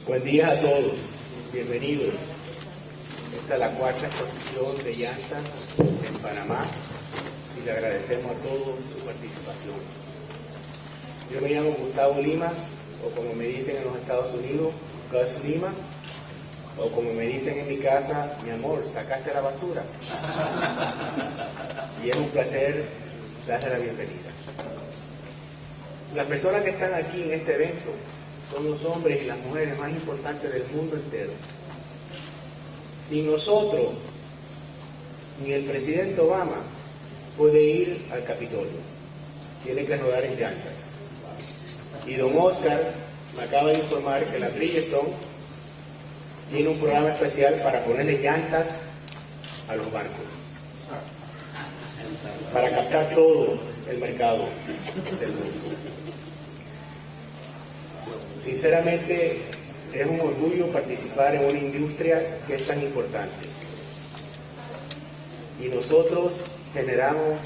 Buen día a todos, bienvenidos. Esta es la cuarta exposición de llantas en Panamá y le agradecemos a todos su participación. Yo me llamo Gustavo Lima, o como me dicen en los Estados Unidos, Gus Lima, o como me dicen en mi casa, mi amor, ¿sacaste la basura? Y es un placer darle la bienvenida. Las personas que están aquí en este evento son los hombres y las mujeres más importantes del mundo entero. Sin nosotros, ni el presidente Obama puede ir al Capitolio. Tiene que rodar en llantas. Y don Oscar me acaba de informar que la Bridgestone tiene un programa especial para ponerle llantas a los barcos, para captar todo el mercado del mundo. Sinceramente, es un orgullo participar en una industria que es tan importante. Y nosotros generamos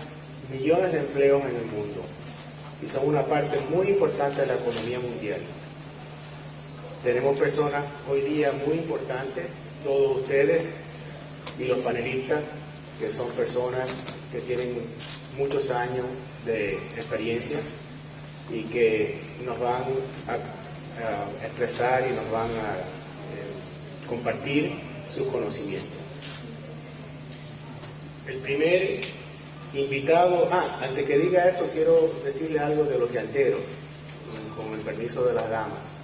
millones de empleos en el mundo y son una parte muy importante de la economía mundial. Tenemos personas hoy día muy importantes, todos ustedes y los panelistas, que son personas que tienen muchos años de experiencia y que nos van a expresar y nos van a compartir sus conocimientos. El primer invitado, antes que diga eso, quiero decirle algo de los llanteros, con el permiso de las damas.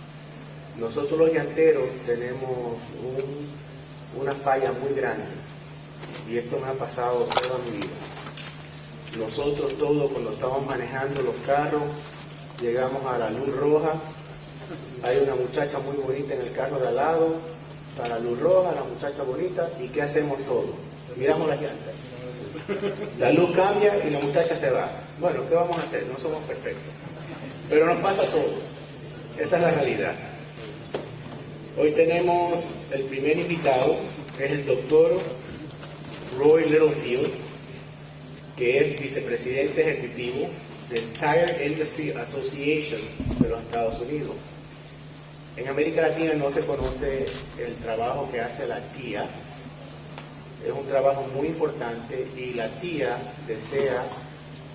Nosotros los llanteros tenemos una falla muy grande, y esto me ha pasado toda mi vida. Nosotros todos, cuando estamos manejando los carros, llegamos a la luz roja. Hay una muchacha muy bonita en el carro de al lado, para la luz roja, la muchacha bonita, ¿y qué hacemos todos? Miramos las llantas. La luz cambia y la muchacha se va. Bueno, ¿qué vamos a hacer? No somos perfectos. Pero nos pasa a todos. Esa es la realidad. Hoy tenemos el primer invitado, es el doctor Roy Littlefield, que es vicepresidente ejecutivo del Tyre Association de los Estados Unidos. En América Latina no se conoce el trabajo que hace la TIA. Es un trabajo muy importante y la TIA desea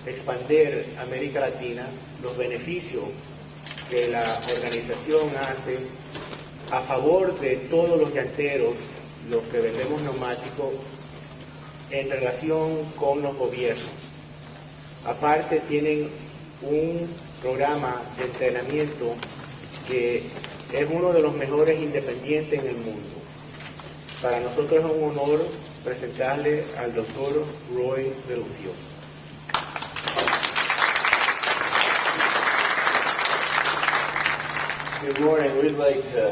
expandir a América Latina los beneficios que la organización hace a favor de todos los llanteros, los que vendemos neumáticos, en relación con los gobiernos. Aparte tienen un programa de entrenamiento que es uno de los mejores independientes en el mundo. Para nosotros es un honor presentarle al doctor Roy Littlefield. Good morning. We'd like to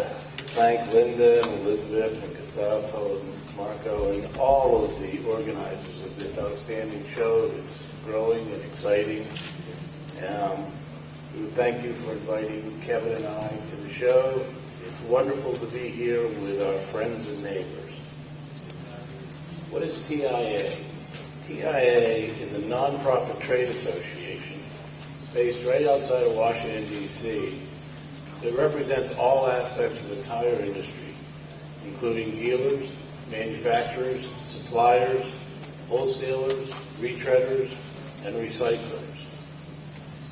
thank Linda and Elizabeth and Gustavo and Marco and all of the organizers of this outstanding show. It's growing and exciting. We thank you for inviting Kevin and I to the show. It's wonderful to be here with our friends and neighbors. What is TIA? TIA is a nonprofit trade association based right outside of Washington, D.C. that represents all aspects of the tire industry, including dealers, manufacturers, suppliers, wholesalers, retreaders, and recyclers.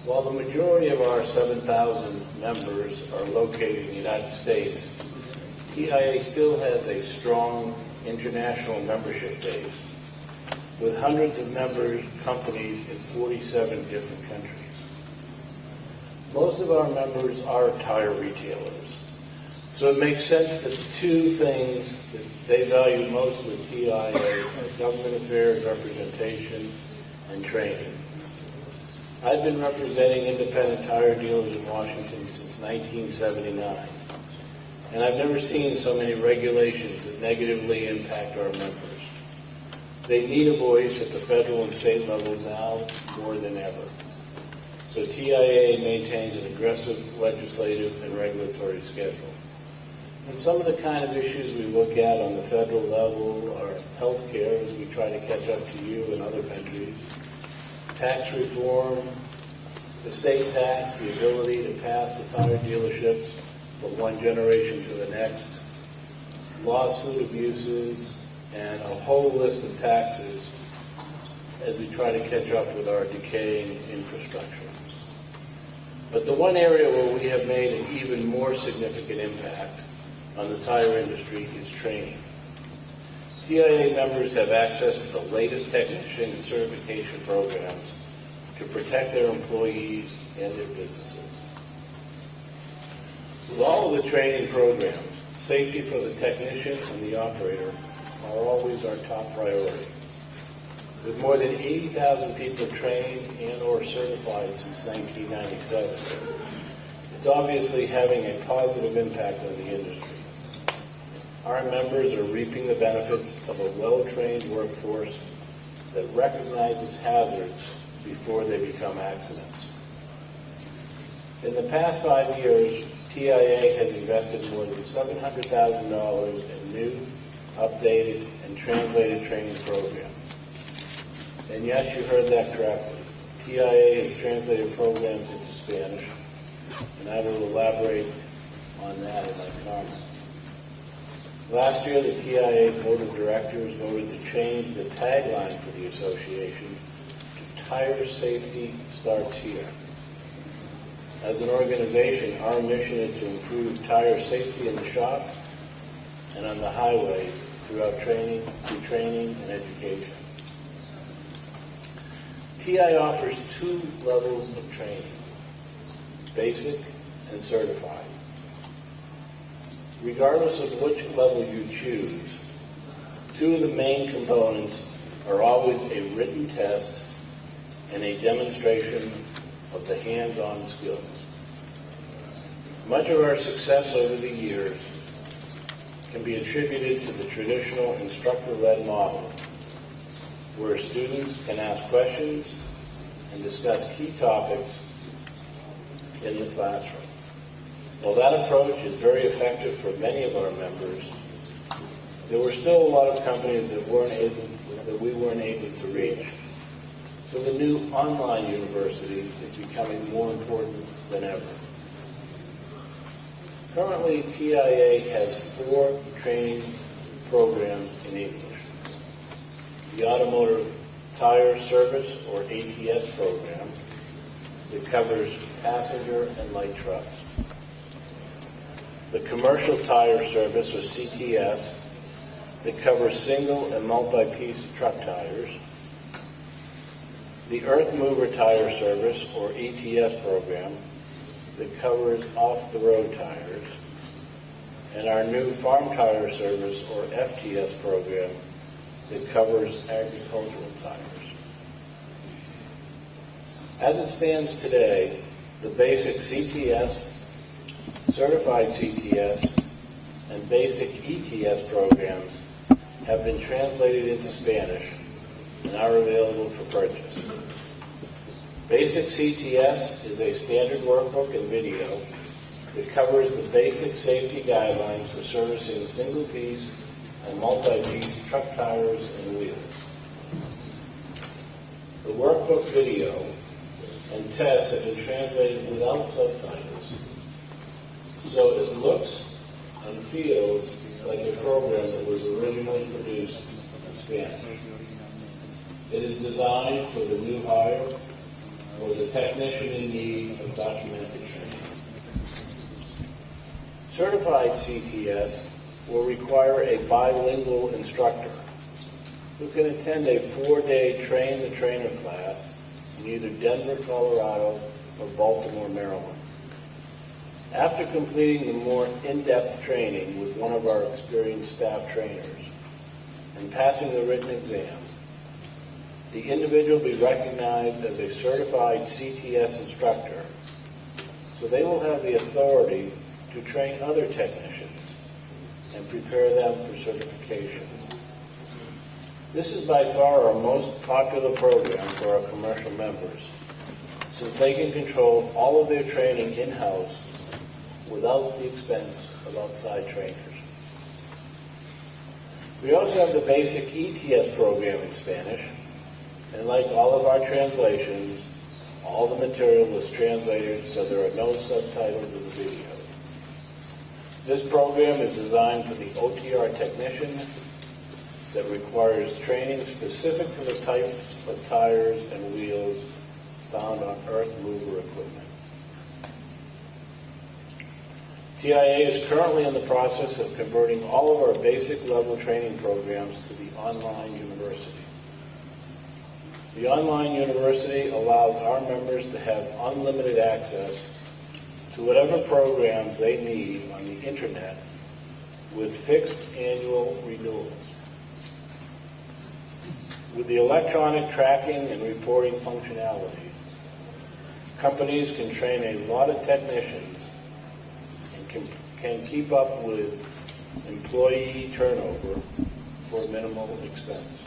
While the majority of our 7,000 members are located in the United States, TIA still has a strong international membership base, with hundreds of member companies in 47 different countries. Most of our members are tire retailers, so it makes sense that the two things that they value most with TIA are government affairs representation and training. I've been representing independent tire dealers in Washington since 1979, and I've never seen so many regulations that negatively impact our members. They need a voice at the federal and state level now more than ever. So TIA maintains an aggressive legislative and regulatory schedule. And some of the kind of issues we look at on the federal level are health care, as we try to catch up to you and other countries, tax reform, the state tax, the ability to pass the tire dealerships, from one generation to the next, lawsuit abuses, and a whole list of taxes as we try to catch up with our decaying infrastructure. But the one area where we have made an even more significant impact on the tire industry is training. TIA members have access to the latest technician and certification programs to protect their employees and their businesses. With all of the training programs, safety for the technician and the operator are always our top priority. With more than 80,000 people trained and or certified since 1997, it's obviously having a positive impact on the industry. Our members are reaping the benefits of a well-trained workforce that recognizes hazards before they become accidents. In the past 5 years, TIA has invested more than $700,000 in new, updated, and translated training programs. And yes, you heard that correctly. TIA has translated programs into Spanish, and I will elaborate on that in my comments. Last year, the TIA Board of Directors voted to change the tagline for the association to Tire Safety Starts Here. As an organization, our mission is to improve tire safety in the shop and on the highways through training and education. TI offers 2 levels of training, basic and certified. Regardless of which level you choose, 2 of the main components are always a written test and a demonstration of the hands-on skills. Much of our success over the years can be attributed to the traditional instructor-led model, where students can ask questions and discuss key topics in the classroom. While that approach is very effective for many of our members, there were still a lot of companies that we weren't able to reach. So the new online university is becoming more important than ever. Currently, TIA has 4 training programs in English. The Automotive Tire Service, or ATS program, that covers passenger and light trucks. The Commercial Tire Service, or CTS, that covers single and multi-piece truck tires. The Earth Mover Tire Service, or ETS program, that covers off-the-road tires. And our new Farm Tire Service, or FTS program, that covers agricultural tires. As it stands today, the basic CTS, certified CTS, and basic ETS programs have been translated into Spanish and are available for purchase. Basic CTS is a standard workbook and video that covers the basic safety guidelines for servicing single-piece and multi-piece truck tires and wheels. The workbook video and tests have been translated without subtitles, so it looks and feels like a program that was originally produced in Spanish. It is designed for the new hire or the technician in need of documented training. Certified CTS will require a bilingual instructor who can attend a 4-day train-the-trainer class in either Denver, Colorado, or Baltimore, Maryland. After completing the more in-depth training with one of our experienced staff trainers and passing the written exam, the individual will be recognized as a certified CTS instructor, so they will have the authority to train other technicians and prepare them for certification. This is by far our most popular program for our commercial members, since they can control all of their training in-house without the expense of outside trainers. We also have the basic ETS program in Spanish, and like all of our translations, all the material is translated so there are no subtitles in the video. This program is designed for the OTR technician that requires training specific to the types of tires and wheels found on earth mover equipment. TIA is currently in the process of converting all of our basic level training programs to the online university. The online university allows our members to have unlimited access to whatever programs they need on the internet with fixed annual renewals. With the electronic tracking and reporting functionality, companies can train a lot of technicians and can keep up with employee turnover for minimal expense.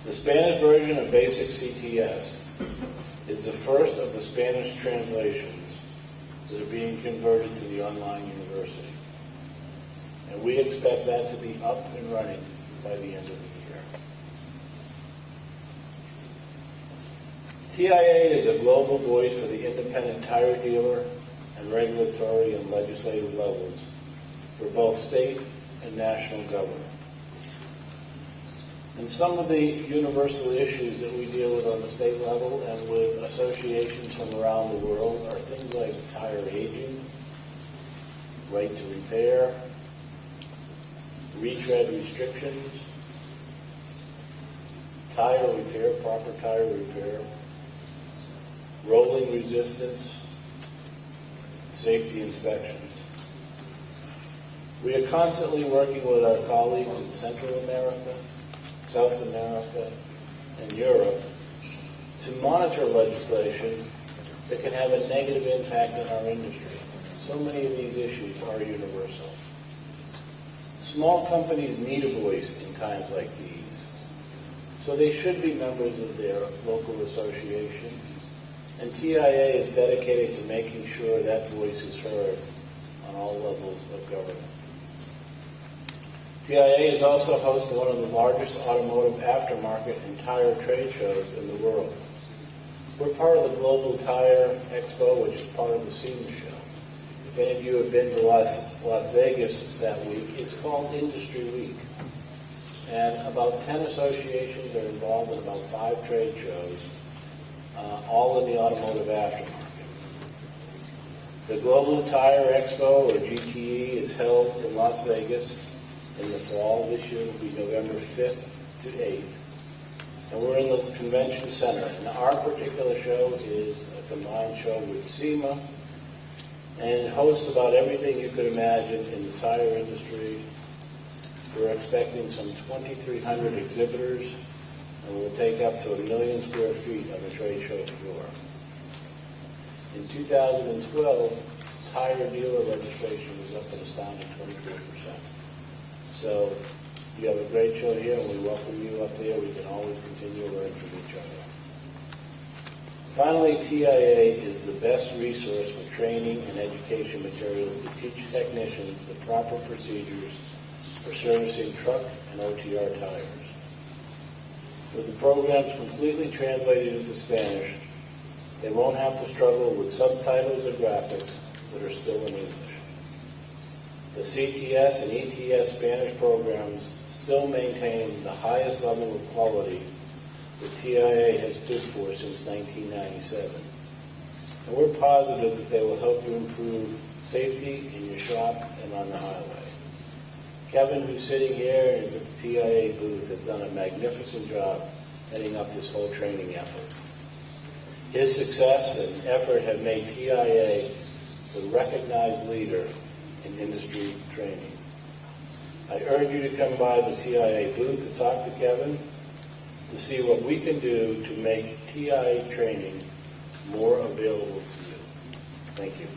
The Spanish version of Basic CTS is the first of the Spanish translations that are being converted to the online university. And we expect that to be up and running by the end of the year. TIA is a global voice for the independent tire dealer and regulatory and legislative levels for both state and national government. And some of the universal issues that we deal with on the state level and with associations from around the world are things like tire aging, right to repair, retread restrictions, tire repair, proper tire repair, rolling resistance, safety inspections. We are constantly working with our colleagues in Central America, South America, and Europe to monitor legislation that can have a negative impact on our industry. So many of these issues are universal. Small companies need a voice in times like these, so they should be members of their local association, and TIA is dedicated to making sure that voice is heard on all levels of government. TIA is also host of one of the largest automotive aftermarket and tire trade shows in the world. We're part of the Global Tyre Expo, which is part of the SEMA show. If any of you have been to Las Vegas that week, it's called Industry Week. And about 10 associations are involved in about 5 trade shows, all in the automotive aftermarket. The Global Tyre Expo, or GTE, is held in Las Vegas in the fall. This year will be November 5th to 8th. And we're in the convention center. And our particular show is a combined show with SEMA, and it hosts about everything you could imagine in the tire industry. We're expecting some 2,300 exhibitors, and we'll take up to 1 million square feet on the trade show floor. In 2012, tire dealer registration was up an astounding 24%. So you have a great show here, and we welcome you up there. We can always continue to learn from each other. Finally, TIA is the best resource for training and education materials to teach technicians the proper procedures for servicing truck and OTR tires. With the programs completely translated into Spanish, they won't have to struggle with subtitles or graphics that are still in English. The CTS and ETS Spanish programs still maintain the highest level of quality that TIA has stood for since 1997. And we're positive that they will help you improve safety in your shop and on the highway. Kevin, who's sitting here and is at the TIA booth, has done a magnificent job heading up this whole training effort. His success and effort have made TIA the recognized leader in industry training. I urge you to come by the TIA booth to talk to Kevin to see what we can do to make TIA training more available to you. Thank you.